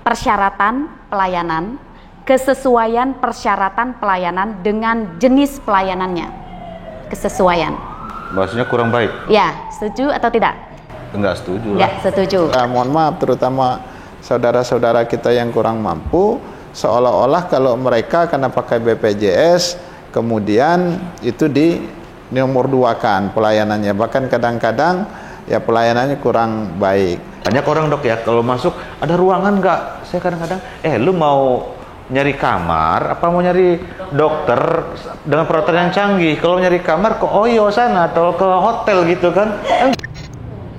persyaratan pelayanan, kesesuaian persyaratan pelayanan dengan jenis pelayanannya. Kesesuaian. Bahasanya kurang baik. Ya, setuju atau tidak? Enggak setuju lah. Enggak setuju. Mohon maaf, terutama saudara-saudara kita yang kurang mampu, seolah-olah kalau mereka karena pakai BPJS, kemudian itu di nomor 2-kan pelayanannya. Bahkan kadang-kadang ya pelayanannya kurang baik. Banyak orang dok ya, kalau masuk ada ruangan nggak? Saya kadang-kadang, lu mau nyari kamar, apa mau nyari dokter dengan peralatan yang canggih? Kalau nyari kamar ke Oyo sana atau ke hotel gitu kan?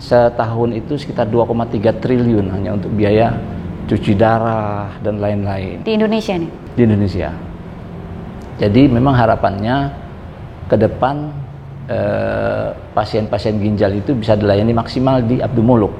Setahun itu sekitar 2,3 triliun hanya untuk biaya cuci darah dan lain-lain. Di Indonesia nih? Di Indonesia. Jadi memang harapannya ke depan pasien-pasien ginjal itu bisa dilayani maksimal di Abdul Muluk.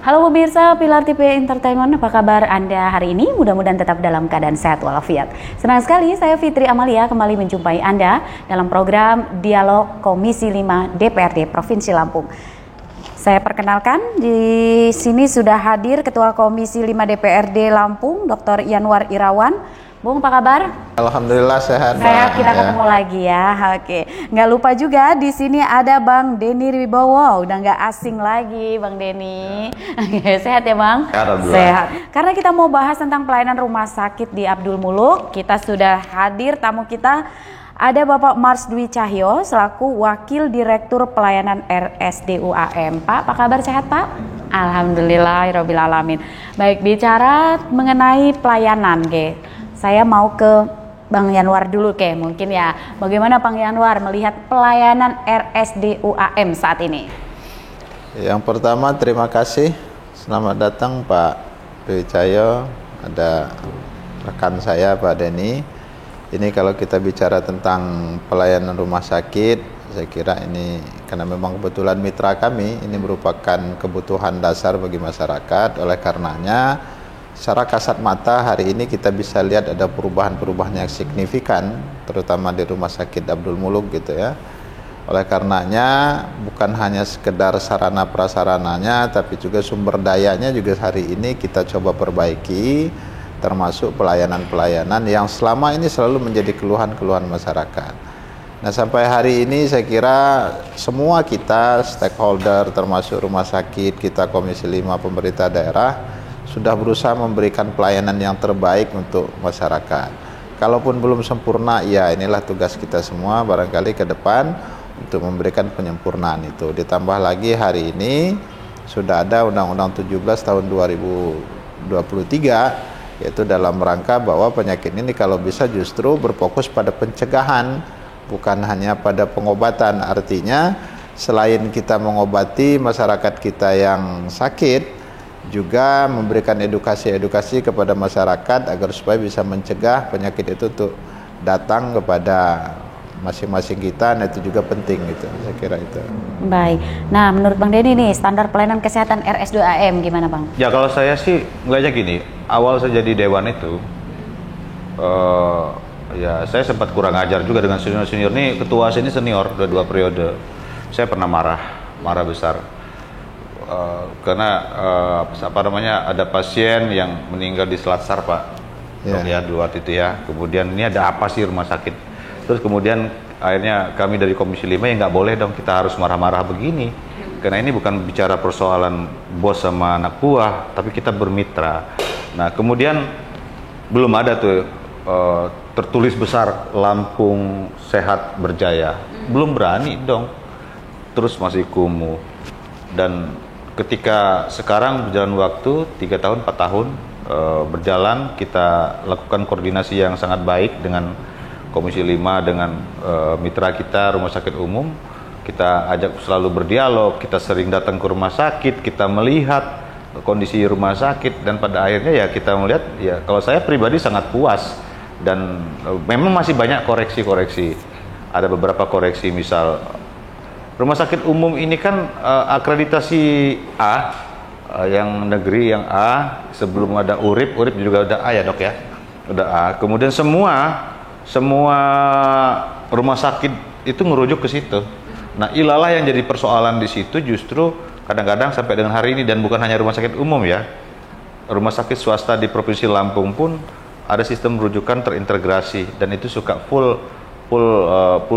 Halo pemirsa Pilar TV Entertainment, apa kabar Anda hari ini? Mudah-mudahan tetap dalam keadaan sehat walafiat. Senang sekali saya Fitri Amalia kembali menjumpai Anda dalam program Dialog Komisi 5 DPRD Provinsi Lampung. Saya perkenalkan, di sini sudah hadir Ketua Komisi 5 DPRD Lampung, Dr. Yanwar Irawan. Bung, apa kabar? Alhamdulillah sehat. Sehat, kita ketemu lagi ya. Oke, nggak lupa juga di sini ada Bang Denny Wibowo. Udah nggak asing lagi, Bang Denny. Oke, sehat ya Bang? Sehat. Karena kita mau bahas tentang pelayanan rumah sakit di Abdul Muluk, kita sudah hadir tamu kita. Ada Bapak Mars Dwi Cahyo selaku Wakil Direktur Pelayanan RSDUAM. Pak, apa kabar, sehat Pak? Alhamdulillahirabbil alamin. Baik, bicara mengenai pelayanan, saya mau ke Bang Yanwar dulu mungkin ya. Bagaimana Bang Yanwar melihat pelayanan RSDUAM saat ini? Yang pertama terima kasih. Selamat datang Pak Dwi Cahyo. Ada rekan saya Pak Denny. Ini kalau kita bicara tentang pelayanan rumah sakit, saya kira ini karena memang kebetulan mitra kami, ini merupakan kebutuhan dasar bagi masyarakat. Oleh karenanya secara kasat mata hari ini kita bisa lihat ada perubahan-perubahan yang signifikan, terutama di rumah sakit Abdul Muluk gitu ya. Oleh karenanya bukan hanya sekedar sarana prasarananya, tapi juga sumber dayanya juga hari ini kita coba perbaiki, termasuk pelayanan-pelayanan yang selama ini selalu menjadi keluhan-keluhan masyarakat. Nah sampai hari ini saya kira semua kita stakeholder termasuk rumah sakit, kita Komisi 5 pemerintah daerah sudah berusaha memberikan pelayanan yang terbaik untuk masyarakat. Kalaupun belum sempurna, ya inilah tugas kita semua barangkali ke depan untuk memberikan penyempurnaan itu. Ditambah lagi hari ini sudah ada Undang-Undang 17 tahun 2023, yaitu dalam rangka bahwa penyakit ini kalau bisa justru berfokus pada pencegahan, bukan hanya pada pengobatan. Artinya selain kita mengobati masyarakat kita yang sakit, juga memberikan edukasi-edukasi kepada masyarakat agar supaya bisa mencegah penyakit itu untuk datang kepada masing-masing kita. Nah itu juga penting gitu, saya kira itu. Baik, nah menurut Bang Denny nih standar pelayanan kesehatan RSDUAM gimana Bang? Ya kalau saya sih melihatnya gini, awal saya jadi dewan itu ya saya sempat kurang ajar juga dengan senior-senior. Nih ketua sini senior udah 2 periode. Saya pernah marah besar karena ada pasien yang meninggal di Selat Sar Pak, ya dua itu ya. Kemudian ini ada apa sih rumah sakit? Terus kemudian akhirnya kami dari Komisi 5 ya nggak boleh dong kita harus marah-marah begini, karena ini bukan bicara persoalan bos sama anak buah, tapi kita bermitra. Nah kemudian belum ada tuh tertulis besar Lampung Sehat Berjaya, belum berani dong, terus masih kumuh. Dan ketika sekarang berjalan waktu 3 tahun 4 tahun berjalan, kita lakukan koordinasi yang sangat baik dengan Komisi 5 dengan mitra kita rumah sakit umum. Kita ajak selalu berdialog, kita sering datang ke rumah sakit, kita melihat kondisi rumah sakit, dan pada akhirnya ya kita melihat ya kalau saya pribadi sangat puas. Dan memang masih banyak koreksi-koreksi. Ada beberapa koreksi, misal rumah sakit umum ini kan akreditasi A, yang negeri yang A, sebelum ada URIP juga udah A ya dok ya, udah A. Kemudian semua rumah sakit itu merujuk ke situ. Nah, ilalah yang jadi persoalan di situ justru kadang-kadang sampai dengan hari ini, dan bukan hanya rumah sakit umum ya, rumah sakit swasta di Provinsi Lampung pun ada sistem rujukan terintegrasi, dan itu suka full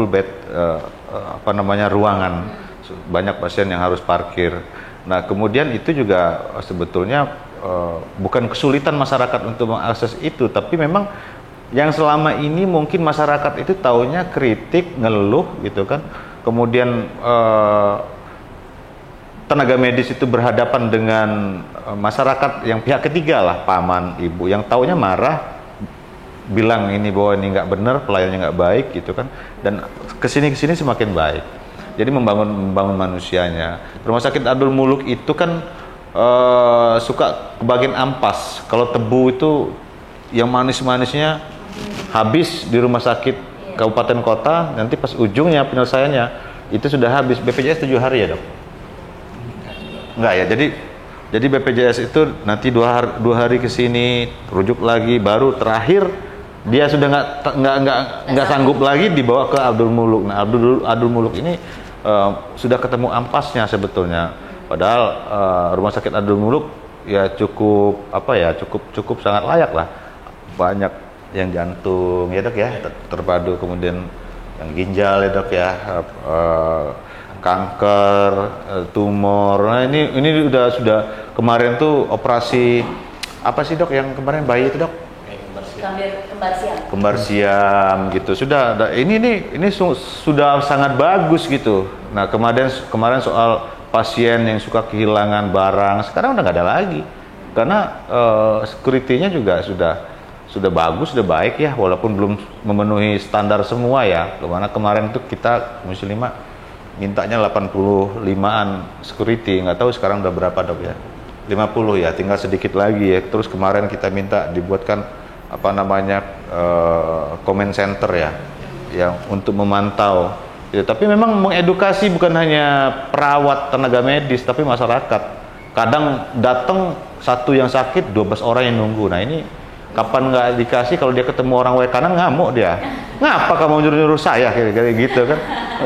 bed, ruangan, banyak pasien yang harus parkir. Nah, kemudian itu juga sebetulnya bukan kesulitan masyarakat untuk mengakses itu, tapi memang yang selama ini mungkin masyarakat itu taunya kritik, ngeluh gitu kan. Kemudian tenaga medis itu berhadapan dengan masyarakat yang pihak ketiga lah, paman, ibu, yang taunya marah, bilang ini bahwa ini nggak benar, pelayanannya nggak baik gitu kan. Dan kesini semakin baik. Jadi membangun manusianya. Rumah sakit Abdul Muluk itu kan suka kebagian ampas. Kalau tebu itu yang manis-manisnya habis di rumah sakit kabupaten kota, nanti pas ujungnya penyelesaiannya itu sudah habis. BPJS 7 hari ya dok? Enggak ya, jadi BPJS itu nanti dua hari ke sini, rujuk lagi, baru terakhir dia sudah nggak sanggup lagi dibawa ke Abdul Muluk. Nah, Abdul Muluk ini sudah ketemu ampasnya sebetulnya. Padahal rumah sakit Abdul Muluk ya cukup sangat layak lah. Banyak yang jantung ya dok ya, terpadu, kemudian yang ginjal ya dok ya, kanker, tumor. Nah ini sudah kemarin tuh operasi apa sih dok yang kemarin bayi itu dok? Kembar siam gitu. Sudah ini sudah sangat bagus gitu. Nah, kemarin soal pasien yang suka kehilangan barang, sekarang udah nggak ada lagi. Karena security-nya juga sudah bagus, sudah baik ya, walaupun belum memenuhi standar semua ya. Karena kemarin tuh kita Komisi 5 mintanya 85-an security, nggak tahu sekarang udah berapa dok ya. 50 ya, tinggal sedikit lagi ya. Terus kemarin kita minta dibuatkan comment center ya, yang untuk memantau. Ya, tapi memang mengedukasi bukan hanya perawat, tenaga medis, tapi masyarakat. Kadang datang satu yang sakit, 12 orang yang nunggu. Nah ini kapan nggak dikasih, kalau dia ketemu orang kanan ngamuk dia. Ngapa kamu nyuruh saya kayak gitu kan?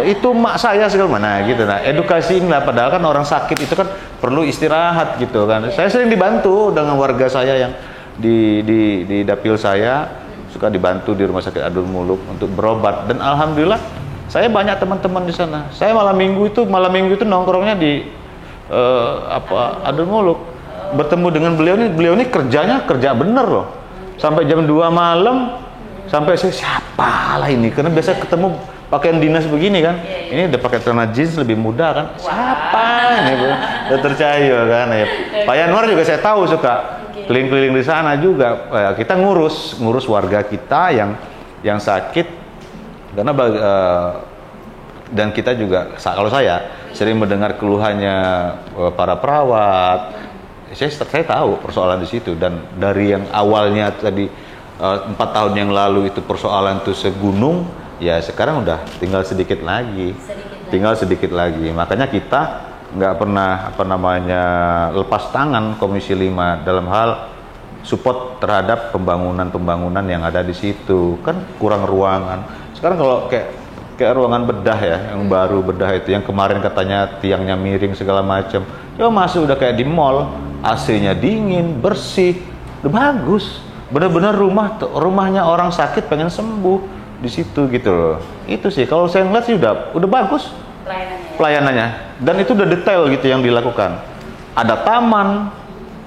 Itu mak saya segala mana gitu. Nah edukasi inilah, padahal kan orang sakit itu kan perlu istirahat gitu kan. Saya sering dibantu dengan warga saya yang di dapil saya, suka dibantu di rumah sakit Abdul Muluk untuk berobat, dan alhamdulillah saya banyak teman-teman di sana. Saya malam minggu itu nongkrongnya di Abdul Muluk, bertemu dengan beliau ini kerja bener loh, sampai jam 2 malam, sampai siapa lah ini, karena biasa ketemu pakaian dinas begini kan, ini udah pakai celana jeans lebih muda kan, siapa ini Dr. Cahyo kan ya. Pak Yanwar juga saya tahu suka keliling-keliling di sana juga. Kita ngurus warga kita yang sakit, karena dan kita juga, kalau saya sering mendengar keluhannya para perawat, saya tahu persoalan di situ. Dan dari yang awalnya tadi 4 tahun yang lalu itu persoalan itu segunung, ya sekarang udah tinggal sedikit lagi. Makanya kita nggak pernah lepas tangan Komisi 5 dalam hal support terhadap pembangunan yang ada di situ. Kan kurang ruangan. Sekarang kalau kayak ruangan bedah ya, yang baru bedah itu, yang kemarin katanya tiangnya miring segala macam, ya masuk udah kayak di mall, AC-nya dingin, bersih, udah bagus. Benar-benar rumahnya orang sakit pengen sembuh di situ gitu loh. Itu sih kalau saya ngeliat sih udah bagus pelayanannya, dan itu udah detail gitu yang dilakukan. Ada taman,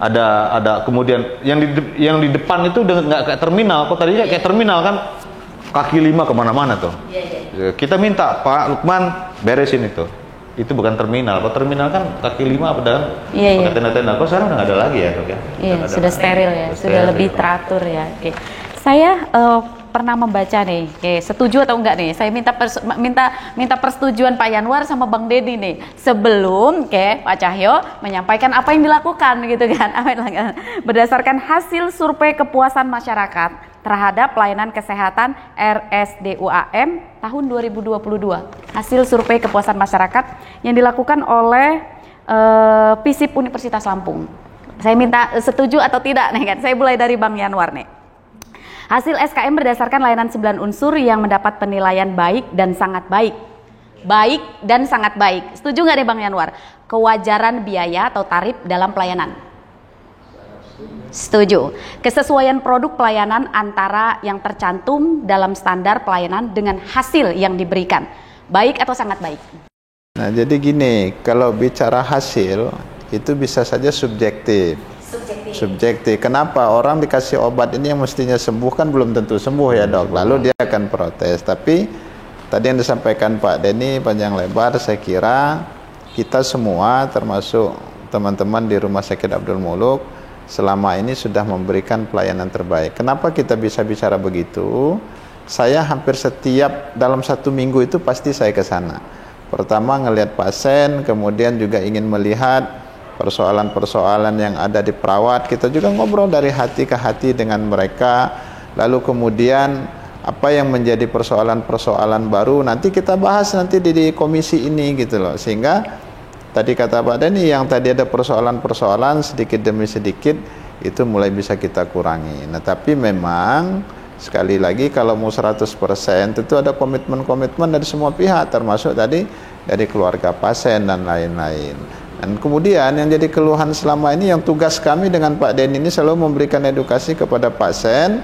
ada kemudian yang di depan itu udah nggak kayak terminal. Kok tadinya kayak terminal kan, kaki 5 kemana-mana tuh. Kita minta Pak Lukman beresin itu bukan terminal. Kalau terminal kan kaki 5 padahal pakai tenda-tenda. Kok sekarang udah nggak ada lagi ya dok ya? Iya, sudah steril ya, sudah lebih teratur ya. Oke. Saya pernah membaca nih, setuju atau enggak nih? Saya minta persetujuan Pak Yanwar sama Bang Dedi nih, sebelum Pak Cahyo menyampaikan apa yang dilakukan gitu kan. Berdasarkan hasil survei kepuasan masyarakat terhadap pelayanan kesehatan RSDUAM tahun 2022. Hasil survei kepuasan masyarakat yang dilakukan oleh FISIP Universitas Lampung. Saya minta setuju atau tidak nih kan. Saya mulai dari Bang Yanwar nih. Hasil SKM berdasarkan layanan 9 unsur yang mendapat penilaian baik dan sangat baik. Baik dan sangat baik. Setuju nggak deh Bang Yanwar? Kewajaran biaya atau tarif dalam pelayanan. Setuju. Kesesuaian produk pelayanan antara yang tercantum dalam standar pelayanan dengan hasil yang diberikan. Baik atau sangat baik? Nah, jadi gini, kalau bicara hasil itu bisa saja subjektif. Subjektif. Kenapa orang dikasih obat ini yang mestinya sembuh kan belum tentu sembuh ya dok. Lalu dia akan protes. Tapi tadi yang disampaikan Pak Denny panjang lebar, saya kira kita semua termasuk teman-teman di Rumah Sakit Abdul Muluk selama ini sudah memberikan pelayanan terbaik. Kenapa kita bisa bicara begitu? Saya hampir setiap dalam 1 minggu itu pasti saya ke sana. Pertama ngelihat pasien, kemudian juga ingin melihat persoalan-persoalan yang ada di perawat. Kita juga ngobrol dari hati ke hati dengan mereka. Lalu kemudian apa yang menjadi persoalan-persoalan baru nanti kita bahas nanti di komisi ini gitu loh. Sehingga tadi kata Pak Denny yang tadi ada persoalan-persoalan sedikit demi sedikit itu mulai bisa kita kurangi. Nah, tapi memang sekali lagi kalau mau 100% tentu ada komitmen-komitmen dari semua pihak termasuk tadi dari keluarga pasien dan lain-lain. Dan kemudian yang jadi keluhan selama ini yang tugas kami dengan Pak Denny ini selalu memberikan edukasi kepada pasien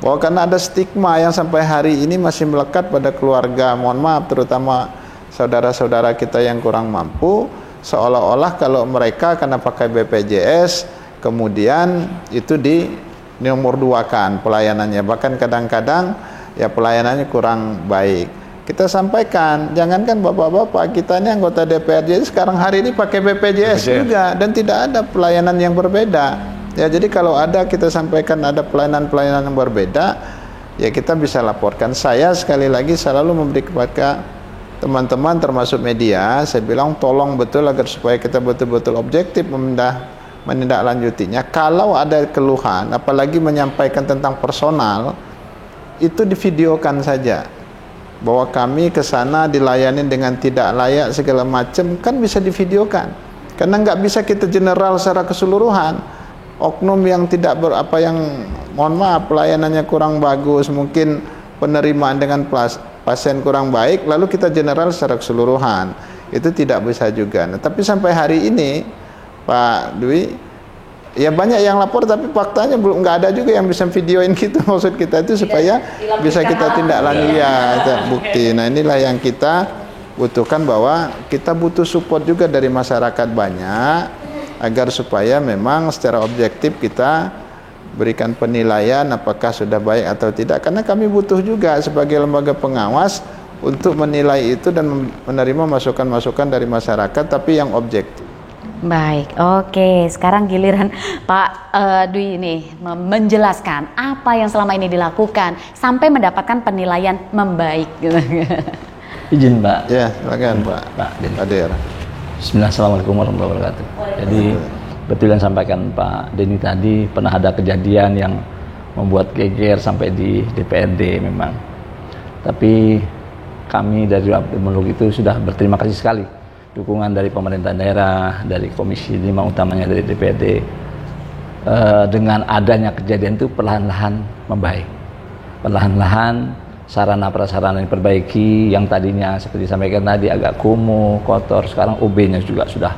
bahwa karena ada stigma yang sampai hari ini masih melekat pada keluarga, mohon maaf terutama saudara-saudara kita yang kurang mampu, seolah-olah kalau mereka karena pakai BPJS kemudian itu di nomor 2-kan pelayanannya, bahkan kadang-kadang ya pelayanannya kurang baik. Kita sampaikan, jangankan bapak-bapak, kita ini anggota DPRD sekarang hari ini pakai BPJS juga dan tidak ada pelayanan yang berbeda. Ya, jadi kalau ada kita sampaikan ada pelayanan-pelayanan yang berbeda, ya kita bisa laporkan. Saya sekali lagi selalu memberi kepada teman-teman termasuk media, saya bilang tolong betul agar supaya kita betul-betul objektif menindaklanjutinya. Kalau ada keluhan, apalagi menyampaikan tentang personal, itu divideokan saja. Bahwa kami ke sana dilayani dengan tidak layak segala macam, kan bisa divideokan. Karena nggak bisa kita general secara keseluruhan. Oknum yang tidak mohon maaf pelayanannya kurang bagus, mungkin penerimaan dengan pasien kurang baik, lalu kita general secara keseluruhan, itu tidak bisa juga. Nah, tapi sampai hari ini Pak Dwi, ya banyak yang lapor tapi faktanya belum nggak ada juga yang bisa videoin gitu. Maksud kita itu supaya bisa kita tindak lanjut ya bukti. Nah, inilah yang kita butuhkan, bahwa kita butuh support juga dari masyarakat banyak agar supaya memang secara objektif kita berikan penilaian apakah sudah baik atau tidak, karena kami butuh juga sebagai lembaga pengawas untuk menilai itu dan menerima masukan-masukan dari masyarakat tapi yang objektif. Baik, oke. Sekarang giliran Pak Dwi ini menjelaskan apa yang selama ini dilakukan sampai mendapatkan penilaian membaik. Izin Pak. Ya, silakan Pak Hadir. Bismillah, assalamualaikum warahmatullahi wabarakatuh. Jadi betul yang sampaikan Pak Denny tadi, pernah ada kejadian yang membuat geger sampai di DPRD memang. Tapi kami dari Abdul Muluk itu sudah berterima kasih sekali dukungan dari pemerintah daerah, dari Komisi 5 utamanya dari DPRD. Dengan adanya kejadian itu perlahan-lahan membaik. Perlahan-lahan sarana prasarana diperbaiki, yang tadinya seperti disampaikan tadi agak kumuh, kotor, sekarang OB-nya juga sudah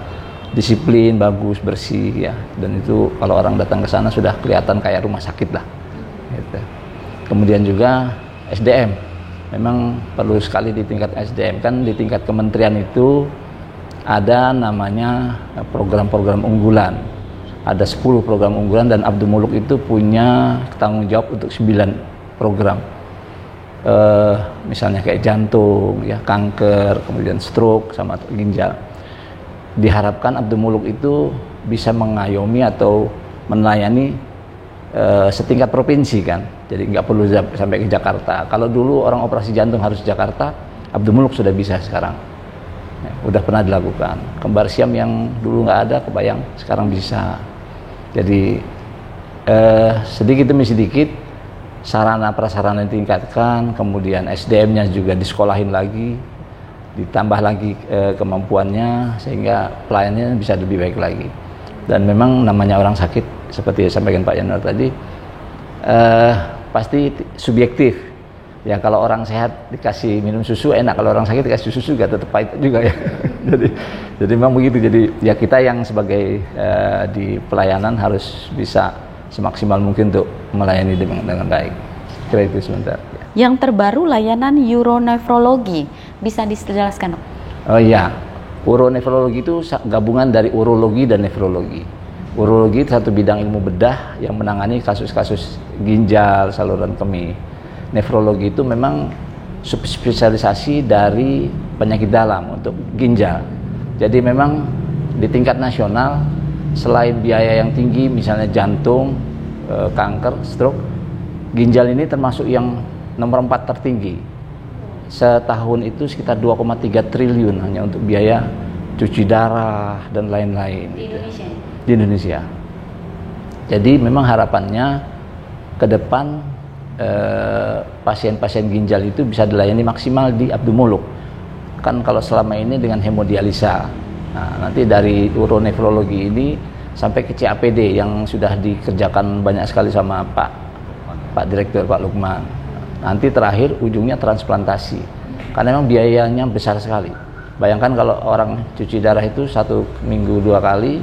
disiplin, bagus, bersih ya. Dan itu kalau orang datang ke sana sudah kelihatan kayak rumah sakit lah. Gitu. Kemudian juga SDM, memang perlu sekali di tingkat SDM, kan di tingkat kementerian itu ada namanya program-program unggulan. Ada 10 program unggulan dan Abdul Muluk itu punya tanggung jawab untuk 9 program. Misalnya kayak jantung, ya, kanker, kemudian stroke sama ginjal. Diharapkan Abdul Muluk itu bisa mengayomi atau melayani setingkat provinsi kan. Jadi nggak perlu sampai ke Jakarta. Kalau dulu orang operasi jantung harus Jakarta, Abdul Muluk sudah bisa sekarang. Ya, udah pernah dilakukan. Kembar siam yang dulu nggak ada, kebayang sekarang bisa. Jadi sedikit demi sedikit sarana prasarana ditingkatkan, kemudian SDM-nya juga disekolahin lagi, ditambah lagi kemampuannya sehingga pelayanannya bisa lebih baik lagi. Dan memang namanya orang sakit seperti yang disampaikan Pak Yanuar tadi pasti subjektif. Ya kalau orang sehat dikasih minum susu enak, kalau orang sakit dikasih susu juga tetap pahit juga ya. jadi memang begitu. Jadi ya kita yang sebagai di pelayanan harus bisa semaksimal mungkin untuk melayani dengan baik. Kira itu sebentar. Yang terbaru layanan uronefrologi, bisa dijelaskan dok? Oh iya, uronefrologi itu gabungan dari urologi dan nefrologi. Urologi itu satu bidang ilmu bedah yang menangani kasus-kasus ginjal, saluran kemih. Nefrologi itu memang subspesialisasi dari penyakit dalam untuk ginjal. Jadi memang di tingkat nasional selain biaya yang tinggi misalnya jantung, kanker, stroke, ginjal ini termasuk yang nomor 4 tertinggi. Setahun itu sekitar 2,3 triliun hanya untuk biaya cuci darah dan lain-lain. Di Indonesia? Di Indonesia. Jadi memang harapannya ke depan pasien-pasien ginjal itu bisa dilayani maksimal di Abdul Muluk. Kan kalau selama ini dengan hemodialisa. Nah, nanti dari uronefrologi ini sampai ke CAPD yang sudah dikerjakan banyak sekali sama Pak Direktur, Pak Lukman. Nanti terakhir ujungnya transplantasi. Karena memang biayanya besar sekali. Bayangkan kalau orang cuci darah itu 1 minggu 2 kali,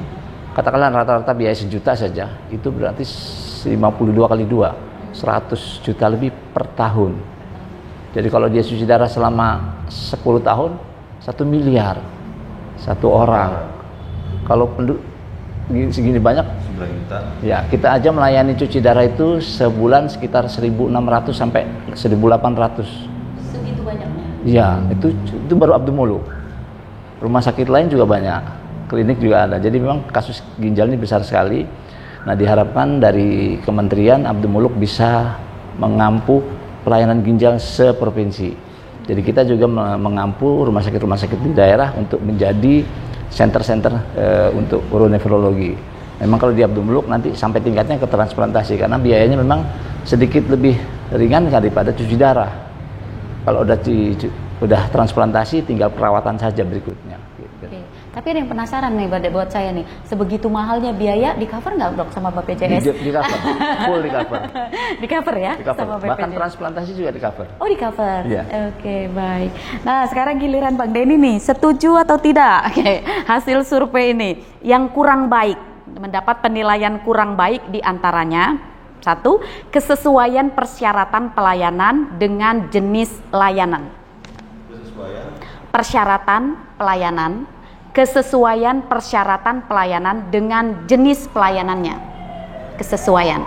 katakanlah rata-rata biaya 1 juta saja, itu berarti 52 kali 2. 100 juta lebih per tahun. Jadi kalau dia cuci darah selama 10 tahun 1 miliar 1 orang. Kalau penduduk segini banyak 9 juta. Ya, kita aja melayani cuci darah itu sebulan sekitar 1.600 sampai 1.800. Segitu banyaknya? Ya, itu baru Abdul Muluk. Rumah sakit lain juga banyak, klinik juga ada. Jadi memang kasus ginjal ini besar sekali. Nah, diharapkan dari Kementerian Abdul Muluk bisa mengampu pelayanan ginjal seprovinsi. Jadi kita juga mengampu rumah sakit di daerah untuk menjadi center-center untuk uronefrologi. Memang kalau di Abdul Muluk nanti sampai tingkatnya ke transplantasi karena biayanya memang sedikit lebih ringan daripada cuci darah. Kalau udah transplantasi tinggal perawatan saja berikutnya. Oke. Tapi ada yang penasaran nih buat saya nih, sebegitu mahalnya biaya di cover nggak dok sama BPJS? Di cover, full di cover. Di cover ya? Di cover. Sama BPJS. Bahkan transplantasi juga di cover. Oh di cover? Iya. Oke, baik. Nah sekarang giliran Bang Denny nih, setuju atau tidak? Oke, hasil survei ini yang kurang baik, mendapat penilaian kurang baik di antaranya 1. Kesesuaian persyaratan pelayanan dengan jenis layanan. Kesesuaian persyaratan pelayanan dengan jenis pelayanannya. Kesesuaian.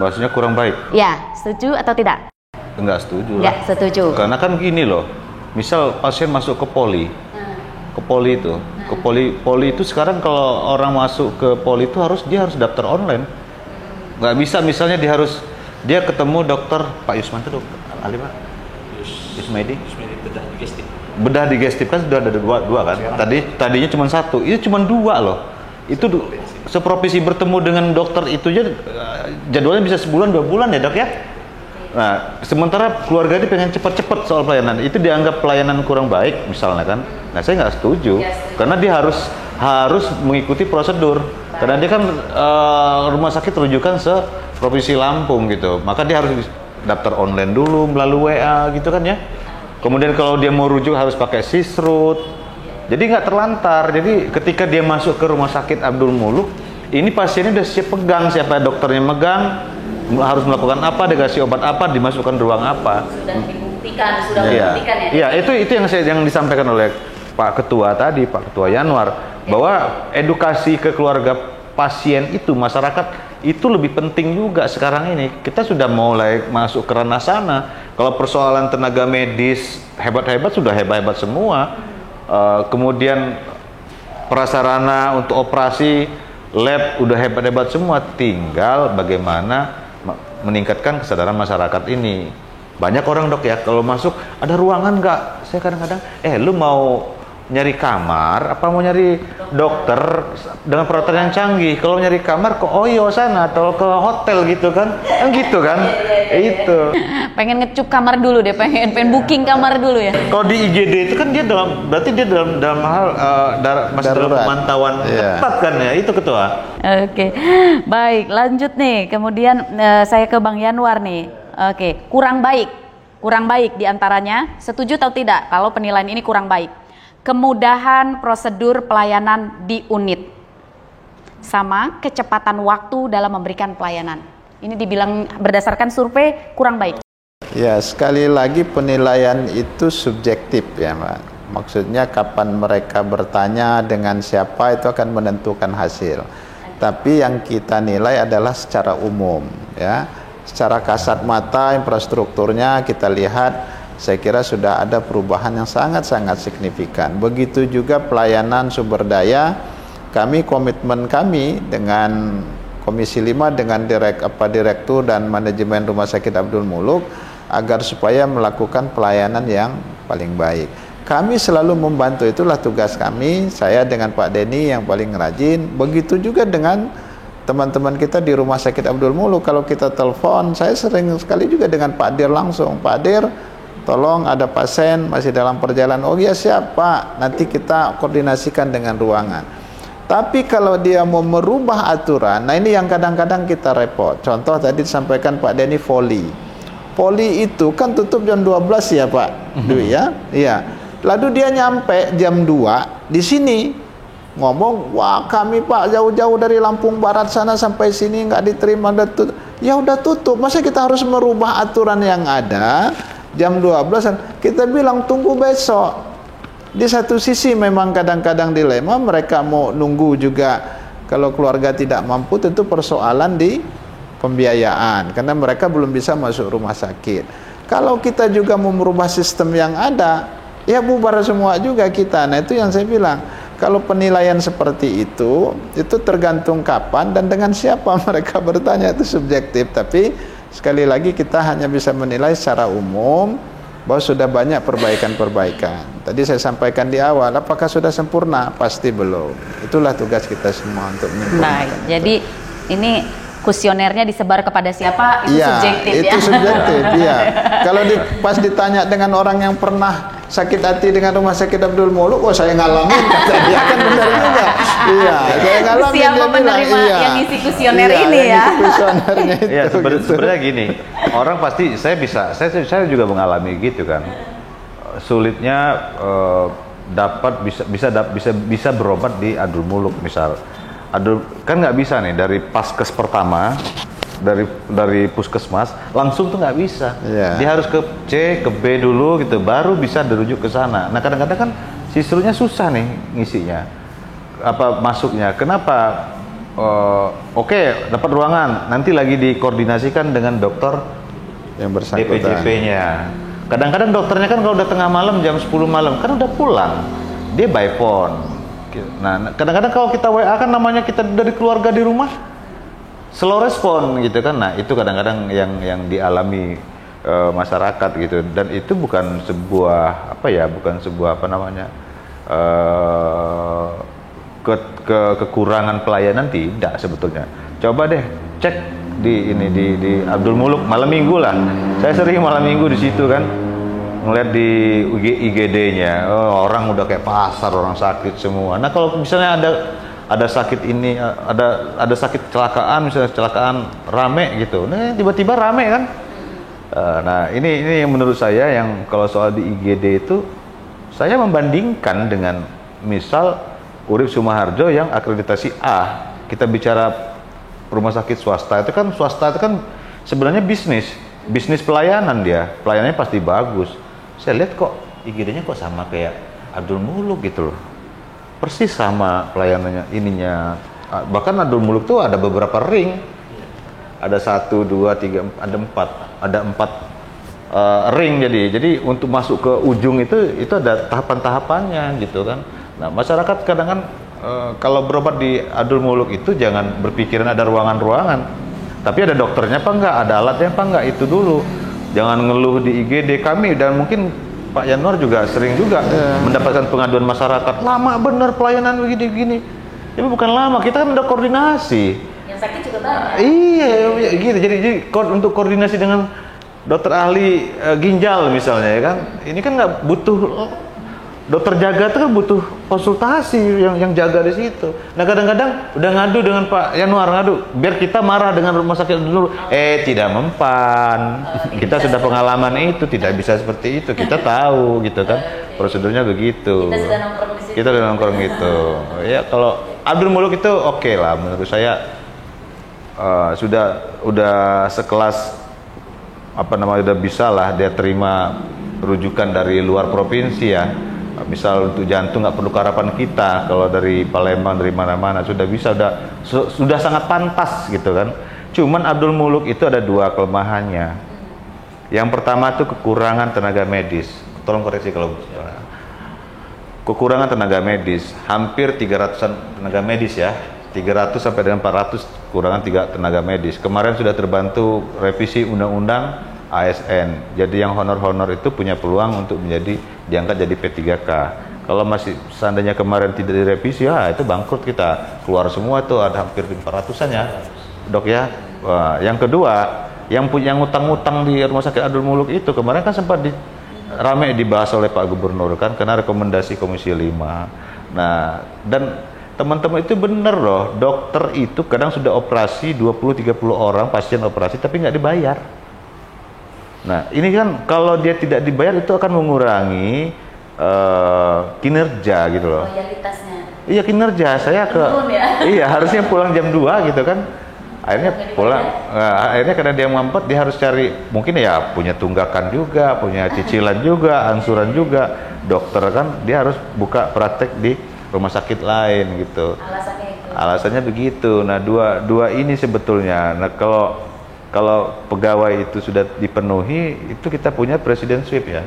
Maksudnya kurang baik? Ya, setuju atau tidak? Enggak setuju lah. Enggak setuju. Karena kan gini loh, misal pasien masuk ke poli itu sekarang kalau orang masuk ke poli itu dia harus daftar online. Nggak bisa misalnya dia ketemu dokter Pak Yusman itu dokter Ali Pak Yusmedi bedah digestif kan sudah ada dua kan. Tadinya cuma 1, itu cuma 2 loh. Itu seprovinsi bertemu dengan dokter itu aja jadwalnya bisa sebulan 2 bulan ya dok ya. Nah sementara keluarga ini pengen cepat-cepat soal pelayanan, itu dianggap pelayanan kurang baik misalnya kan. Nah saya nggak setuju karena dia harus mengikuti prosedur. Karena dia kan rumah sakit rujukan se-Provinsi Lampung gitu, maka dia harus daftar online dulu melalui WA gitu kan ya. Kemudian kalau dia mau rujuk harus pakai sisrut. Jadi nggak terlantar. Jadi ketika dia masuk ke rumah sakit Abdul Muluk, ini pasiennya udah siap pegang, siapa dokternya megang, harus melakukan apa, dikasih obat apa, dimasukkan ruang apa. Sudah membuktikan ya. Iya, itu yang disampaikan oleh Pak Ketua tadi, Pak Ketua Yanuar, bahwa edukasi ke keluarga pasien itu, masyarakat itu lebih penting juga sekarang ini. Kita sudah mulai masuk ke ranah sana. Kalau persoalan tenaga medis hebat-hebat sudah hebat-hebat semua. Kemudian prasarana untuk operasi lab udah hebat-hebat semua. Tinggal bagaimana meningkatkan kesadaran masyarakat ini. Banyak orang dok ya kalau masuk ada ruangan nggak? Saya kadang-kadang lu mau nyari kamar apa mau nyari dokter dengan peralatan yang canggih? Kalau nyari kamar ke Oyo sana atau ke hotel gitu kan gitu kan. Itu Pengen ngecup kamar dulu deh, pengen booking kamar dulu ya. kalau di IGD itu kan dia berarti dia dalam hal masih dalam Darurat. pemantauan ketat kan ya, itu ketua. Oke, baik, lanjut nih. Kemudian saya ke Bang Yanwar nih. Oke, kurang baik diantaranya. Setuju atau tidak kalau penilaian ini kurang baik? Kemudahan prosedur pelayanan di unit, sama kecepatan waktu dalam memberikan pelayanan. Ini dibilang berdasarkan survei kurang baik. Ya, sekali lagi penilaian itu subjektif ya, Mbak. Maksudnya kapan mereka bertanya dengan siapa itu akan menentukan hasil. Tapi yang kita nilai adalah secara umum ya. Secara kasat mata infrastrukturnya kita lihat, saya kira sudah ada perubahan yang sangat-sangat signifikan. Begitu juga pelayanan sumber daya, komitmen kami dengan Komisi 5 dengan Direktur dan Manajemen Rumah Sakit Abdul Muluk agar supaya melakukan pelayanan yang paling baik. Kami selalu membantu, itulah tugas kami. Saya dengan Pak Denny yang paling rajin. Begitu juga dengan teman-teman kita di Rumah Sakit Abdul Muluk. Kalau kita telepon, saya sering sekali juga dengan Pak Dir langsung. Pak Dir, tolong ada pasien masih dalam perjalanan. Oh ya siap Pak, nanti kita koordinasikan dengan ruangan. Tapi kalau dia mau merubah aturan, nah ini yang kadang-kadang kita repot. Contoh tadi disampaikan Pak Denny Poli itu kan tutup jam 12 ya Pak Dwi ya. Iya. Lalu dia nyampe jam 2 di sini ngomong, wah kami Pak jauh-jauh dari Lampung Barat sana sampai sini nggak diterima, ya udah tutup. Masa kita harus merubah aturan yang ada jam 12? Kita bilang tunggu besok. Di satu sisi memang kadang-kadang dilema, mereka mau nunggu juga. Kalau keluarga tidak mampu tentu persoalan di pembiayaan karena mereka belum bisa masuk rumah sakit. Kalau kita juga mau merubah sistem yang ada, ya bubar semua juga kita. Nah itu yang saya bilang, kalau penilaian seperti itu tergantung kapan dan dengan siapa mereka bertanya, itu subjektif. Tapi sekali lagi kita hanya bisa menilai secara umum bahwa sudah banyak perbaikan-perbaikan. Tadi saya sampaikan di awal, apakah sudah sempurna? Pasti belum. Itulah tugas kita semua untuk menyempurnakan. Baik, jadi ini kuesionernya disebar kepada siapa itu subjektif ya. Itu subjektif, iya. Kalau pas ditanya dengan orang yang pernah sakit hati dengan Rumah Sakit Abdul Muluk, oh saya ngalamin, kata dia kan benar juga. Iya, saya ngalamin. Siapa menerima yang isi kuesioner ini ya? Kuesionernya itu. Iya, sebenarnya gini, orang pasti saya juga mengalami gitu kan. Sulitnya bisa berobat di Abdul Muluk misal. Kan nggak bisa nih dari paskes pertama, dari puskesmas langsung tuh nggak bisa. Dia harus ke C, ke B dulu gitu, baru bisa dirujuk ke sana. Nah kadang-kadang kan sisrunya susah nih ngisinya, masuknya. Kenapa? Oke, dapat ruangan, nanti lagi dikoordinasikan dengan dokter yang bersangkutan. DPJP-nya. Kadang-kadang dokternya kan kalau udah tengah malam jam 10 malam kan udah pulang, dia by phone. Nah, kadang-kadang kalau kita WA kan namanya kita dari keluarga di rumah, slow respon gitu kan. Nah, itu kadang-kadang yang dialami masyarakat gitu. Dan itu bukan sebuah kekurangan pelayanan, tidak sebetulnya. Coba deh cek di Abdul Muluk malam Minggu lah. Saya sering malam Minggu di situ kan. Ngeliat di IGD-nya, orang udah kayak pasar, orang sakit semua. Nah kalau misalnya ada sakit ini, ada sakit kecelakaan, misalnya kecelakaan rame gitu, nah tiba-tiba rame kan. Nah ini yang menurut saya yang kalau soal di IGD itu, saya membandingkan dengan misal Urip Sumoharjo yang akreditasi A. Kita bicara rumah sakit swasta itu kan sebenarnya bisnis pelayanan, pelayanannya pasti bagus. Saya lihat kok IGD-nya kok sama kayak Abdul Muluk gitu loh, persis sama pelayanannya ininya. Bahkan Abdul Muluk tuh ada beberapa ring, ada 1, 2, 3, ada 4 ring. Jadi untuk masuk ke ujung itu ada tahapan-tahapannya gitu kan. Nah masyarakat kadang kan kalau berobat di Abdul Muluk itu jangan berpikiran ada ruangan-ruangan, tapi ada dokternya apa enggak, ada alatnya apa enggak, itu dulu. Jangan ngeluh di IGD kami, dan mungkin Pak Yanuar juga sering juga mendapatkan pengaduan masyarakat, lama bener pelayanan begini-begini. Tapi bukan lama, kita kan udah koordinasi. Yang sakit juga banyak. Iya, gitu. Jadi untuk koordinasi dengan dokter ahli ginjal misalnya ya kan, ini kan nggak butuh dokter jaga itu kan butuh konsultasi yang jaga di situ. Nah kadang-kadang udah ngadu dengan Pak Yanuar biar kita marah dengan rumah sakit dulu. Tidak mempan. Kita sudah pengalaman itu, tidak bisa seperti itu. Kita tahu gitu kan, prosedurnya begitu. Kita sudah nongkrong gitu. Ya kalau Abdul Muluk itu oke lah menurut saya, udah sekelas udah bisa lah dia terima rujukan dari luar provinsi ya. Misal untuk jantung nggak perlu ke harapan kita, kalau dari Palembang dari mana-mana sudah bisa, sudah sangat pantas gitu kan. Cuman Abdul Muluk itu ada 2 kelemahannya. Yang pertama itu kekurangan tenaga medis. Tolong koreksi kalau kekurangan tenaga medis, hampir 300-an tenaga medis ya, 300 sampai dengan 400 kekurangan 3 tenaga medis. Kemarin sudah terbantu revisi undang-undang ASN. Jadi yang honor-honor itu punya peluang untuk diangkat jadi P3K. Kalau masih seandainya kemarin tidak direvisi, itu bangkrut kita. Keluar semua tuh ada hampir 400-an ya, Dok ya. Wah, yang kedua, yang punya ngutang-ngutang di Rumah Sakit Abdul Muluk itu kemarin kan sempat ramai dibahas oleh Pak Gubernur kan, karena rekomendasi Komisi 5. Nah, dan teman-teman itu bener loh, dokter itu kadang sudah operasi 20-30 orang pasien operasi tapi nggak dibayar. Nah ini kan kalau dia tidak dibayar itu akan mengurangi kinerja gitu loh. Loyalitasnya. Iya kinerja, saya iya harusnya pulang jam 2 gitu kan. Akhirnya pulang, akhirnya karena dia mampet dia harus cari, mungkin ya punya tunggakan juga, punya cicilan juga, angsuran juga. Dokter kan dia harus buka praktek di rumah sakit lain gitu. Alasannya begitu. Nah dua ini sebetulnya. Nah kalau pegawai itu sudah dipenuhi, itu kita punya presiden sweep ya,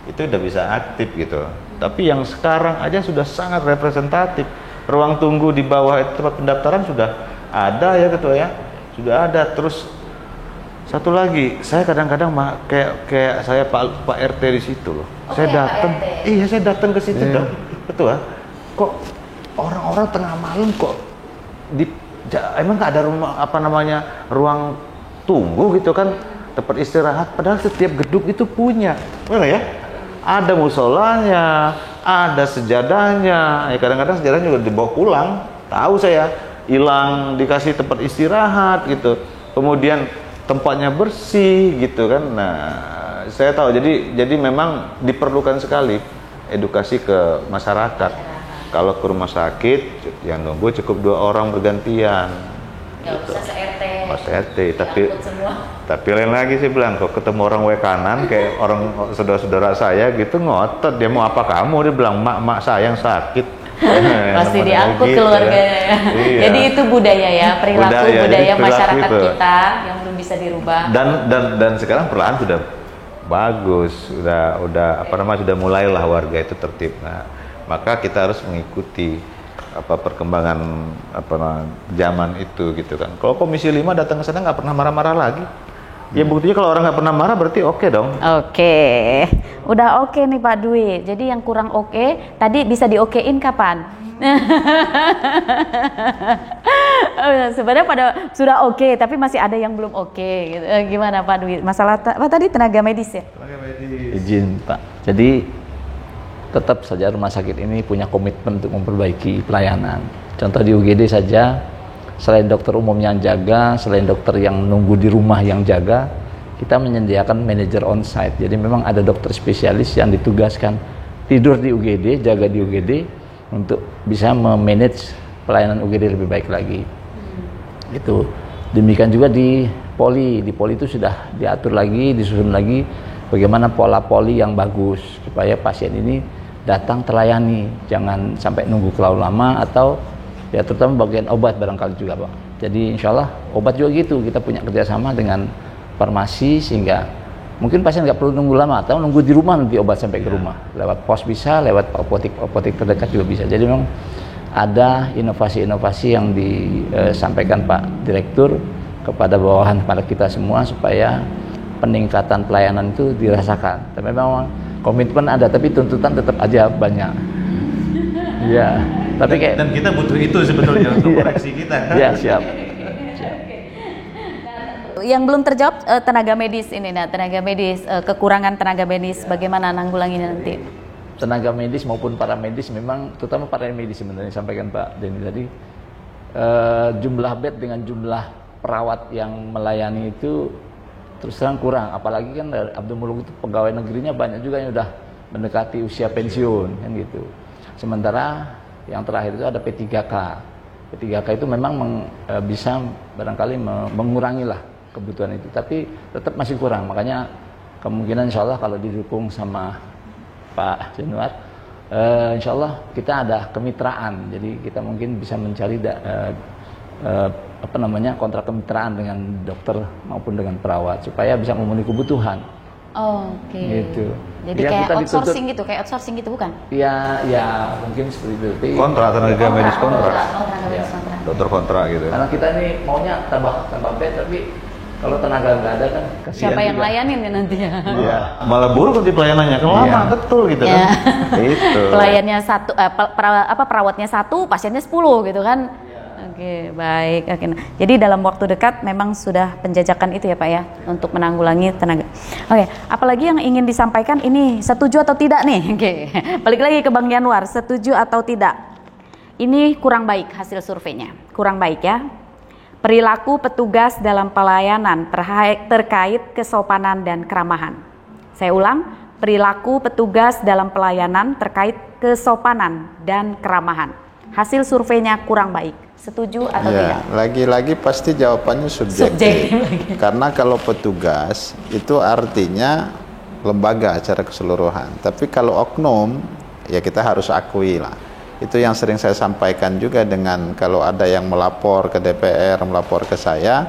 itu udah bisa aktif gitu. Tapi yang sekarang aja sudah sangat representatif. Ruang tunggu di bawah itu tempat pendaftaran sudah ada ya ketua ya, sudah ada. Terus satu lagi, saya kadang-kadang kayak saya Pak RT di situ loh. Saya datang, saya datang ke situ dong, ketua. Kok orang-orang tengah malam kok emang nggak ada ruang tunggu gitu kan, tempat istirahat, padahal setiap gedung itu punya, mana ya? Ada musolanya, ada sejadahnya. Ya kadang-kadang sejadahnya juga dibawa pulang. Tahu saya, hilang dikasih tempat istirahat gitu. Kemudian tempatnya bersih gitu kan. Nah, saya tahu. Jadi memang diperlukan sekali edukasi ke masyarakat. Kalau ke rumah sakit yang nunggu cukup 2 orang bergantian. Nggak usah se-RT. Se-RT, tapi lain lagi sih bilang, kok ketemu orang kanan kayak orang saudara-saudara saya gitu ngotot, dia mau apa kamu, dia bilang mak saya yang sakit. Pasti diangkut gitu, keluarganya ya. Iya. Jadi itu budaya ya, budaya masyarakat itu kita yang belum bisa dirubah. Dan sekarang perlahan sudah bagus, sudah sudah mulailah warga itu tertib. Nah, maka kita harus mengikuti perkembangan zaman itu gitu kan. Kalau Komisi 5 datang ke sana nggak pernah marah-marah lagi. Ya buktinya kalau orang nggak pernah marah berarti oke dong. Oke. Udah oke nih Pak Dwi. Jadi yang kurang oke tadi bisa diokein kapan? Sebenarnya sudah oke, tapi masih ada yang belum oke gitu. Gimana Pak Dwi? Masalah apa tadi, tenaga medis ya? Tenaga medis. Izin Pak. Jadi tetap saja rumah sakit ini punya komitmen untuk memperbaiki pelayanan. Contoh di UGD saja, selain dokter umum yang jaga, selain dokter yang nunggu di rumah yang jaga, kita menyediakan manajer on-site. Jadi memang ada dokter spesialis yang ditugaskan tidur di UGD, jaga di UGD untuk bisa memanage pelayanan UGD lebih baik lagi. Itu. Demikian juga di Poli. Di Poli itu sudah diatur lagi, disusun lagi bagaimana pola poli yang bagus supaya pasien ini datang terlayani, jangan sampai nunggu terlalu lama, atau ya terutama bagian obat barangkali juga Pak. Jadi insya Allah obat juga gitu, kita punya kerjasama dengan farmasi sehingga mungkin pasien nggak perlu nunggu lama, atau nunggu di rumah nanti obat sampai ke rumah, lewat pos bisa, lewat apotek terdekat juga bisa. Jadi memang ada inovasi-inovasi yang disampaikan Pak Direktur kepada bawahan, kepada kita semua supaya peningkatan pelayanan itu dirasakan. Tapi memang komitmen ada, tapi tuntutan tetap aja banyak. Iya, tapi kayak dan kita butuh itu sebetulnya untuk koreksi kita. Iya, siap. Yang belum terjawab tenaga medis ini, tenaga medis, kekurangan tenaga medis, bagaimana nanggulanginya nanti? Tenaga medis maupun para medis memang, terutama para medis sebenarnya sampaikan Pak Denny tadi, jumlah bed dengan jumlah perawat yang melayani itu terus terang kurang, apalagi kan Abdul Muluk itu pegawai negerinya banyak juga yang udah mendekati usia pensiun kan gitu. Sementara yang terakhir itu ada P3K. P3K itu memang bisa barangkali mengurangi lah kebutuhan itu, tapi tetap masih kurang. Makanya kemungkinan insya Allah kalau didukung sama Pak Januar, insya Allah kita ada kemitraan. Jadi kita mungkin bisa mencari kontrak kemitraan dengan dokter maupun dengan perawat supaya bisa memenuhi kebutuhan. Oke. Gitu. Jadi ya, kayak outsourcing gitu bukan? Iya, ya mungkin seperti itu. Tapi Kontrak tenaga medis kontrak. Tenaga medis kontrak. Dokter kontrak gitu. Karena kita ini maunya tambah bed, tapi kalau tenaga nggak ada kan kasihan. Siapa yang juga. Layanin ya nanti ya? Iya. Malah buruk nanti pelayanannya, kan lama betul gitu kan. Itu. Pelayannya satu, perawatnya 1, pasiennya 10 gitu kan? Oke, baik. Oke. Jadi dalam waktu dekat memang sudah penjajakan itu ya Pak ya, untuk menanggulangi tenaga. Oke, apalagi yang ingin disampaikan ini, setuju atau tidak nih? Oke, balik lagi ke Bang Januar, setuju atau tidak? Ini kurang baik hasil surveinya, kurang baik ya. Perilaku petugas dalam pelayanan terkait kesopanan dan keramahan. Saya ulang, perilaku petugas dalam pelayanan terkait kesopanan dan keramahan. Hasil surveinya kurang baik. Setuju atau tidak? Lagi-lagi pasti jawabannya subjektif. Karena kalau petugas itu artinya lembaga secara keseluruhan. Tapi kalau oknum, ya kita harus akui lah. Itu yang sering saya sampaikan juga dengan kalau ada yang melapor ke DPR, melapor ke saya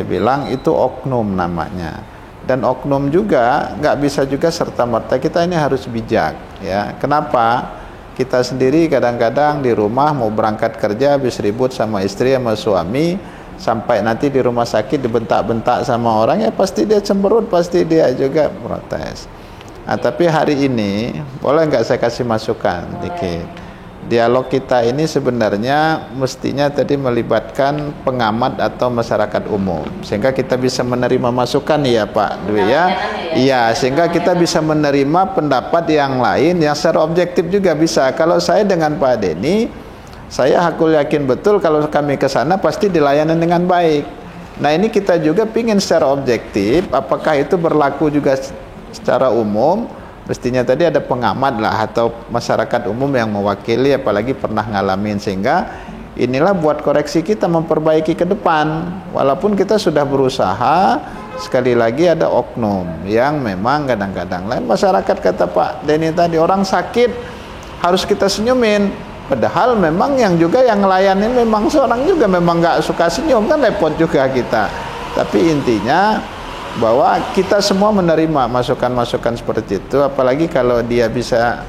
bilang itu oknum namanya. Dan oknum juga nggak bisa juga serta-merta, kita ini harus bijak ya. Kenapa? Kita sendiri kadang-kadang di rumah mau berangkat kerja habis ribut sama istri sama suami, sampai nanti di rumah sakit dibentak-bentak sama orang, ya pasti dia cemberut, pasti dia juga protes. Nah, tapi hari ini boleh nggak saya kasih masukan dikit? Dialog kita ini sebenarnya mestinya tadi melibatkan pengamat atau masyarakat umum, sehingga kita bisa menerima masukan ya Pak Dwi ya. Iya, sehingga kita bisa menerima pendapat yang lain yang secara objektif juga bisa. Kalau saya dengan Pak Denny, saya hakul yakin betul kalau kami ke sana pasti dilayani dengan baik. Nah, ini kita juga pingin secara objektif, apakah itu berlaku juga secara umum? Mestinya tadi ada pengamat lah atau masyarakat umum yang mewakili, apalagi pernah ngalamin, sehingga inilah buat koreksi kita memperbaiki ke depan. Walaupun kita sudah berusaha, sekali lagi ada oknum yang memang kadang-kadang lain. Masyarakat kata Pak Denny tadi, orang sakit harus kita senyumin, padahal memang yang ngelayanin memang seorang juga memang nggak suka senyum, kan repot juga kita. Tapi intinya bahwa kita semua menerima masukan-masukan seperti itu, apalagi kalau dia bisa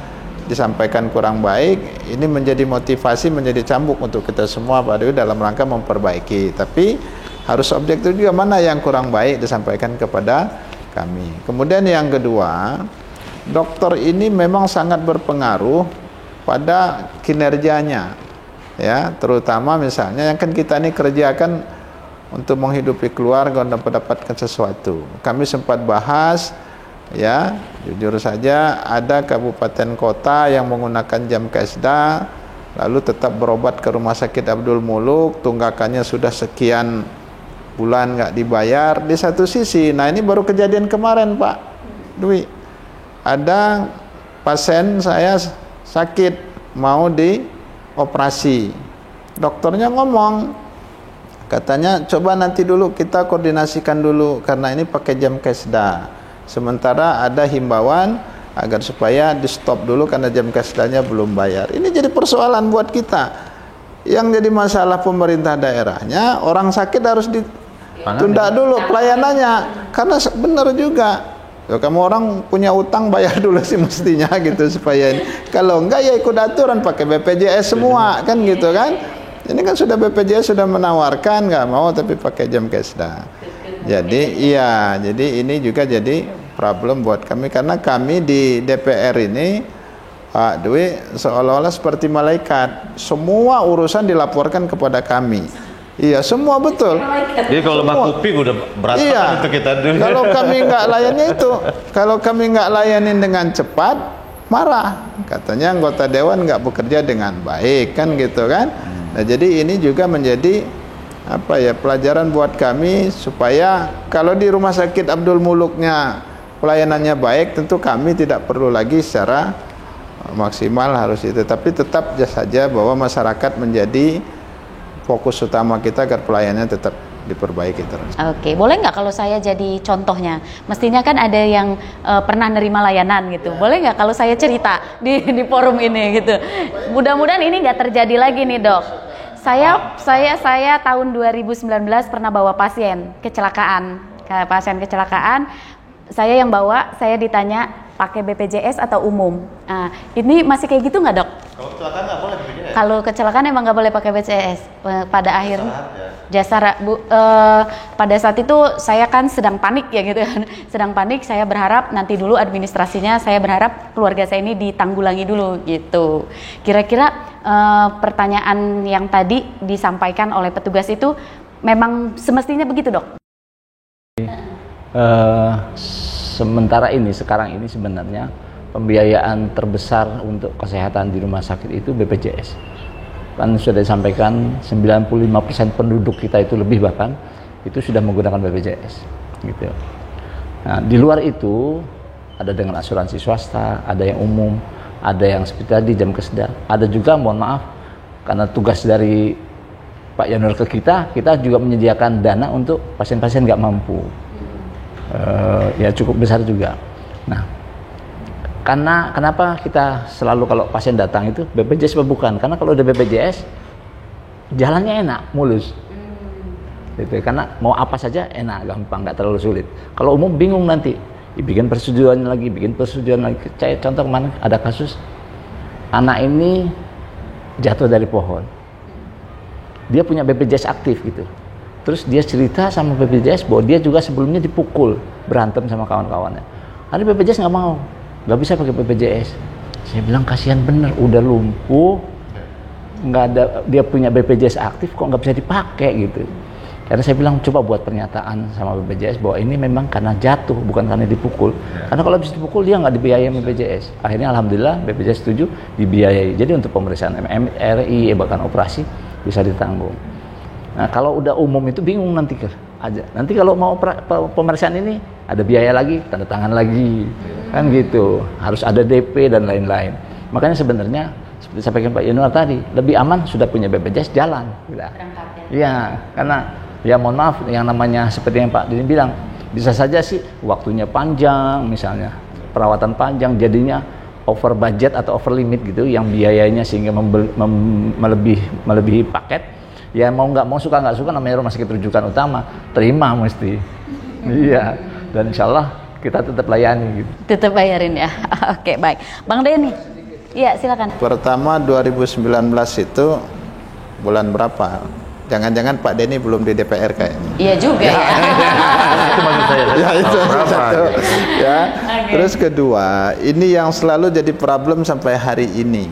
disampaikan kurang baik, ini menjadi motivasi, menjadi cambuk untuk kita semua Pak Dewi dalam rangka memperbaiki. Tapi harus objektif juga mana yang kurang baik disampaikan kepada kami. Kemudian yang kedua, dokter ini memang sangat berpengaruh pada kinerjanya ya, terutama misalnya yang kan kita ini kerjakan untuk menghidupi keluarga, untuk mendapatkan sesuatu. Kami sempat bahas ya, jujur saja ada kabupaten kota yang menggunakan jam kesda lalu tetap berobat ke rumah sakit Abdul Muluk, tunggakannya sudah sekian bulan nggak dibayar. Di satu sisi, nah ini baru kejadian kemarin Pak Dwi, ada pasien saya sakit mau dioperasi, dokternya ngomong, katanya coba nanti dulu kita koordinasikan dulu karena ini pakai jam kesda. Sementara ada himbauan agar supaya di stop dulu karena jam kesdanya belum bayar. Ini jadi persoalan buat kita. Yang jadi masalah pemerintah daerahnya, orang sakit harus ditunda dulu pelayanannya. Karena benar juga, kamu orang punya utang bayar dulu sih mestinya gitu supaya ini. Kalau enggak ya ikut aturan pakai BPJS semua kan gitu kan. Ini kan sudah BPJS sudah menawarkan, nggak mau tapi pakai jam kesda. Jadi iya, jadi ini juga jadi problem buat kami, karena kami di DPR ini Pak Dwi seolah-olah seperti malaikat, semua urusan dilaporkan kepada kami. Iya, semua betul. Jadi kalau lemak kuping udah berat itu kita dulu. Kalau kami nggak layani itu, kalau kami nggak layanin dengan cepat, marah. Katanya anggota dewan nggak bekerja dengan baik, kan gitu kan. Nah, jadi ini juga menjadi pelajaran buat kami, supaya kalau di Rumah Sakit Abdul Muluknya pelayanannya baik, tentu kami tidak perlu lagi secara maksimal harus itu, tapi tetap saja bahwa masyarakat menjadi fokus utama kita agar pelayanannya tetap diperbaiki terus. Oke, boleh nggak kalau saya jadi contohnya? Mestinya kan ada yang pernah nerima layanan gitu. Boleh nggak kalau saya cerita di forum ini gitu? Mudah-mudahan ini nggak terjadi lagi nih, Dok. Saya tahun 2019 pernah bawa pasien kecelakaan. Saya yang bawa, saya ditanya pakai BPJS atau umum. Nah, ini masih kayak gitu nggak, Dok? Kalau kecelakaan nggak boleh BPJS. Kalau kecelakaan emang nggak boleh pakai BPJS. Pada akhirnya pada saat itu saya kan sedang panik ya gitu kan. Sedang panik, saya berharap nanti dulu administrasinya, saya berharap keluarga saya ini ditanggulangi dulu gitu. Kira-kira pertanyaan yang tadi disampaikan oleh petugas itu memang semestinya begitu, Dok? Sekarang ini sebenarnya pembiayaan terbesar untuk kesehatan di rumah sakit itu BPJS. Kan sudah disampaikan 95% penduduk kita itu lebih bahkan itu sudah menggunakan BPJS gitu. Nah, di luar itu ada dengan asuransi swasta, ada yang umum, ada yang seperti tadi jam kesedah, ada juga mohon maaf karena tugas dari Pak Yanur ke kita juga menyediakan dana untuk pasien-pasien nggak mampu. Ya cukup besar juga. Nah, kenapa kita selalu kalau pasien datang itu BPJS apa bukan? Karena kalau udah BPJS jalannya enak, mulus. Gitu. Karena mau apa saja enak, gampang, nggak terlalu sulit. Kalau umum bingung nanti, bikin persetujuan lagi. Saya contoh kemarin ada kasus anak ini jatuh dari pohon. Dia punya BPJS aktif gitu. Terus dia cerita sama BPJS bahwa dia juga sebelumnya dipukul, berantem sama kawan-kawannya. Ada BPJS nggak mau, nggak bisa pakai BPJS. Saya bilang kasihan bener, udah lumpuh, nggak ada, dia punya BPJS aktif kok nggak bisa dipakai gitu. Karena saya bilang coba buat pernyataan sama BPJS bahwa ini memang karena jatuh, bukan karena dipukul. Karena kalau habis dipukul dia nggak dibiayai BPJS. Akhirnya alhamdulillah BPJS setuju dibiayai. Jadi untuk pemeriksaan MRI bahkan operasi bisa ditanggung. Nah, kalau udah umum itu bingung nanti aja. Nanti kalau mau pemeriksaan ini ada biaya lagi, tanda tangan lagi. Kan gitu. Harus ada DP dan lain-lain. Makanya sebenarnya seperti sampaikan Pak Yanuar tadi, lebih aman sudah punya BPJS jalan. Iya, karena ya mohon maaf yang namanya seperti yang Pak Dini bilang, bisa saja sih waktunya panjang misalnya, perawatan panjang jadinya over budget atau over limit gitu yang biayanya sehingga melebihi paket. Ya mau nggak mau, suka nggak suka, namanya rumah sakit rujukan utama, terima mesti. Iya, dan insya Allah kita tetap layani gitu. Tetap bayarin ya. Oke, baik. Bang Denny. Iya, silakan. Pertama 2019 itu bulan berapa? Jangan-jangan Pak Denny belum di DPR kayaknya. Iya juga ya. Itu maksud saya. Ya itu satu. Ya. Okay. Terus kedua, ini yang selalu jadi problem sampai hari ini.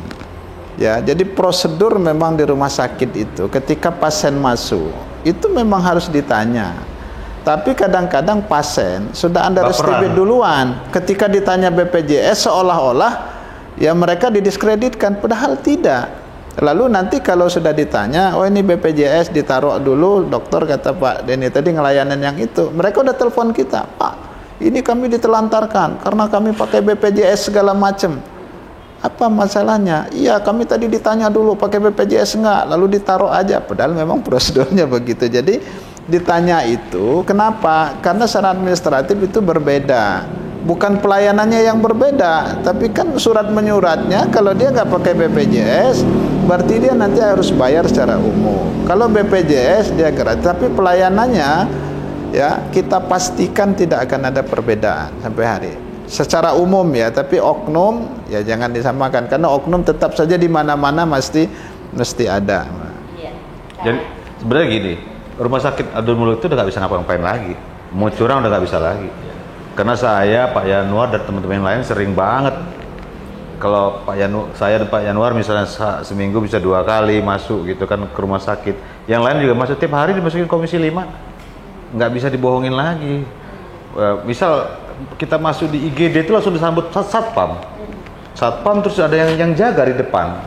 Ya, jadi prosedur memang di rumah sakit itu ketika pasien masuk itu memang harus ditanya. Tapi kadang-kadang pasien sudah under estimate duluan. Ketika ditanya BPJS seolah-olah ya mereka didiskreditkan, padahal tidak. Lalu nanti kalau sudah ditanya, oh ini BPJS ditaruh dulu, dokter kata Pak Denny tadi ngelayanin yang itu. Mereka udah telepon kita, Pak, ini kami ditelantarkan karena kami pakai BPJS segala macam. Apa masalahnya? Iya, kami tadi ditanya dulu pakai BPJS enggak, lalu ditaruh aja. Padahal memang prosedurnya begitu. Jadi ditanya itu, kenapa? Karena secara administratif itu berbeda. Bukan pelayanannya yang berbeda, tapi kan surat menyuratnya kalau dia nggak pakai BPJS, berarti dia nanti harus bayar secara umum. Kalau BPJS dia gratis, tapi pelayanannya ya kita pastikan tidak akan ada perbedaan sampai hari. Secara umum ya, tapi oknum ya jangan disamakan karena oknum tetap saja di mana-mana mesti ada. Iya. Jadi sebenarnya gini, rumah sakit Abdul Muluk itu udah nggak bisa ngapa-ngapain lagi, mau curang udah nggak bisa lagi. Karena saya, Pak Yanuar dan teman-teman yang lain sering banget. Kalau saya dan Pak Yanuar misalnya seminggu bisa 2 kali masuk gitu kan ke rumah sakit. Yang lain juga masuk tiap hari dimasukin komisi 5. Nggak bisa dibohongin lagi. Misal kita masuk di IGD itu langsung disambut satpam. Satpam terus ada yang jaga di depan.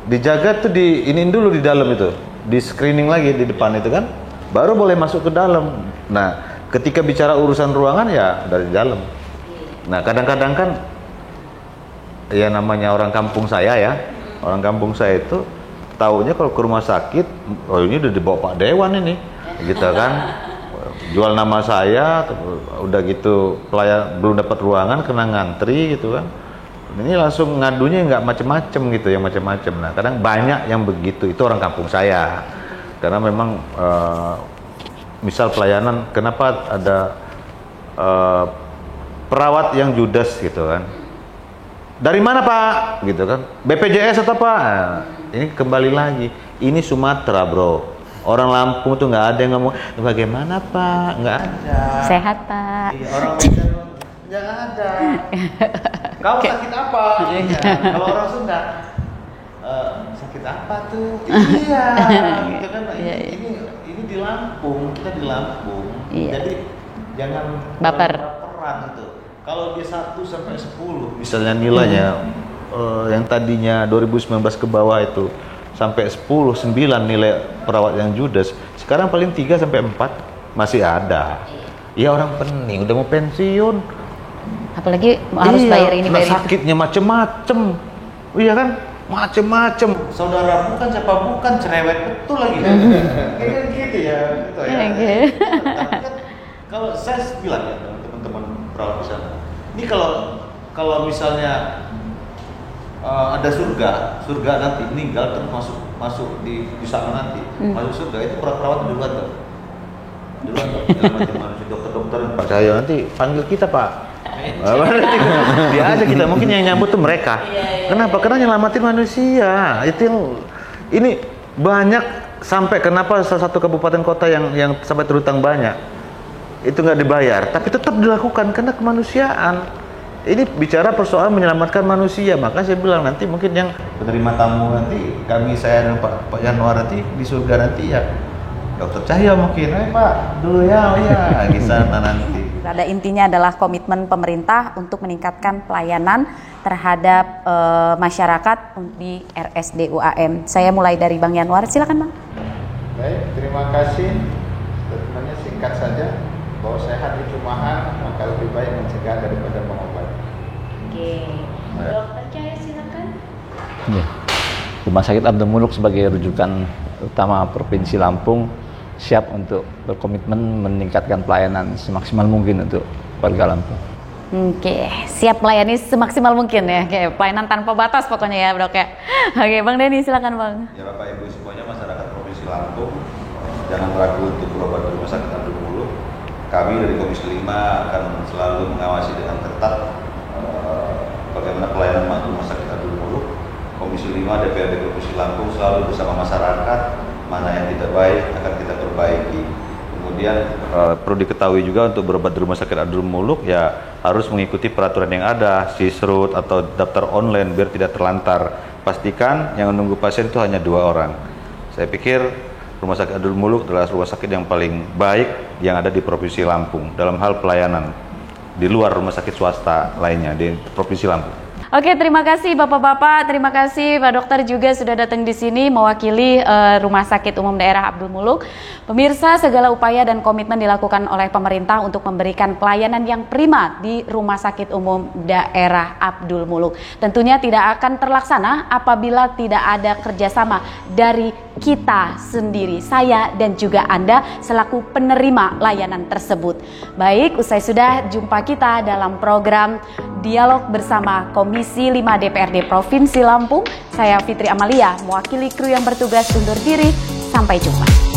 Dijaga tuh diinin dulu di dalam itu. Di screening lagi di depan itu kan. Baru boleh masuk ke dalam. Nah, ketika bicara urusan ruangan ya dari dalam. Nah, kadang-kadang kan ya namanya orang kampung saya ya. Orang kampung saya itu taunya kalau ke rumah sakit, oh ini udah dibawa Pak Dewan ini. Gitu kan. Jual nama saya, udah gitu pelayan belum dapat ruangan kena ngantri gitu kan. Ini langsung ngadunya nggak macem-macem gitu, yang macem-macem. Nah, kadang banyak yang begitu, itu orang kampung saya. Karena memang misal pelayanan, kenapa ada perawat yang judes gitu kan? Dari mana Pak? Gitu kan? BPJS atau Pak? Nah, ini kembali lagi, ini Sumatera bro. Orang Lampung tuh nggak ada yang ngomong bagaimana Pak, nggak ada. Sehat Pak. Iya, orang Medan nggak ada. Kau sakit apa? Iya. Kalau orang Sunda sakit apa tuh? Iya. Gitu kan? Ini di Lampung, kita di Lampung. Iya. Jadi jangan baperan gitu. Kalau dia 1 sampai 10 misalnya nilainya yang tadinya 2019 ke bawah itu sampai 10, 9 nilai perawat yang judes, sekarang paling 3 sampai 4 masih ada. Ya orang pening, udah mau pensiun. Apalagi harus bayar ini bayar itu. Sakitnya macem-macem. Iya kan? Macem-macem. Saudaramu kan siapa bukan cerewet betul lagi. Kayak gitu ya. Gitu ya. Kalau saya bilang ya teman-teman perawat di sana. Ini kalau misalnya ada surga nanti meninggal terus masuk di sana nanti masuk surga itu perawat duluan tuh macam dokter Pak Cahyo nanti panggil kita Pak. Dia aja kita mungkin yang nyambut tuh mereka. Kenapa? Karena nyelamatin manusia itu yang ini banyak sampai kenapa salah satu kabupaten kota yang sampai terutang banyak itu nggak dibayar tapi tetap dilakukan karena kemanusiaan. Ini bicara persoalan menyelamatkan manusia, maka saya bilang nanti mungkin yang penerima tamu nanti saya dan Pak Yanuar nanti di surga nanti ya Dokter Cahyo mungkin, Pak dulu ya, di sana nanti. Pada intinya adalah komitmen pemerintah untuk meningkatkan pelayanan terhadap masyarakat di RSD UAM. Saya mulai dari Bang Yanuar, silakan Bang. Baik, terima kasih. Statementnya singkat saja. Bahwa sehat itu mahal, maka lebih baik mencegah daripada mengobati. Oke, Dokter Cahyo silakan. Ya. Rumah Sakit Abdul Muluk sebagai rujukan utama Provinsi Lampung siap untuk berkomitmen meningkatkan pelayanan semaksimal mungkin untuk warga Lampung. Oke, siap melayani semaksimal mungkin ya. Oke, pelayanan tanpa batas pokoknya ya, Dok ya. Oke, Bang Denny silakan Bang. Ya Bapak Ibu semuanya masyarakat Provinsi Lampung, jangan ragu untuk berobat di Rumah Sakit Abdul Muluk. Kami dari Komisi 5 akan selalu mengawasi dengan ketat bagaimana pelayanan Rumah Sakit Abdul Muluk. Komisi 5 DPRD Provinsi Lampung selalu bersama masyarakat, mana yang tidak baik akan kita perbaiki. Kemudian perlu diketahui juga untuk berobat di Rumah Sakit Abdul Muluk ya harus mengikuti peraturan yang ada, Sisrut atau daftar online biar tidak terlantar. Pastikan yang menunggu pasien itu hanya 2 orang. Saya pikir Rumah Sakit Abdul Muluk adalah rumah sakit yang paling baik yang ada di Provinsi Lampung dalam hal pelayanan di luar rumah sakit swasta lainnya di Provinsi Lampung. Oke, terima kasih Bapak-bapak, terima kasih Pak Dokter juga sudah datang di sini mewakili Rumah Sakit Umum Daerah Abdul Muluk. Pemirsa, segala upaya dan komitmen dilakukan oleh pemerintah untuk memberikan pelayanan yang prima di Rumah Sakit Umum Daerah Abdul Muluk. Tentunya tidak akan terlaksana apabila tidak ada kerjasama dari kita sendiri, saya dan juga Anda selaku penerima layanan tersebut. Baik, usai sudah jumpa kita dalam program Dialog bersama Komisi 5 DPRD Provinsi Lampung. Saya Fitri Amalia, mewakili kru yang bertugas undur diri. Sampai jumpa.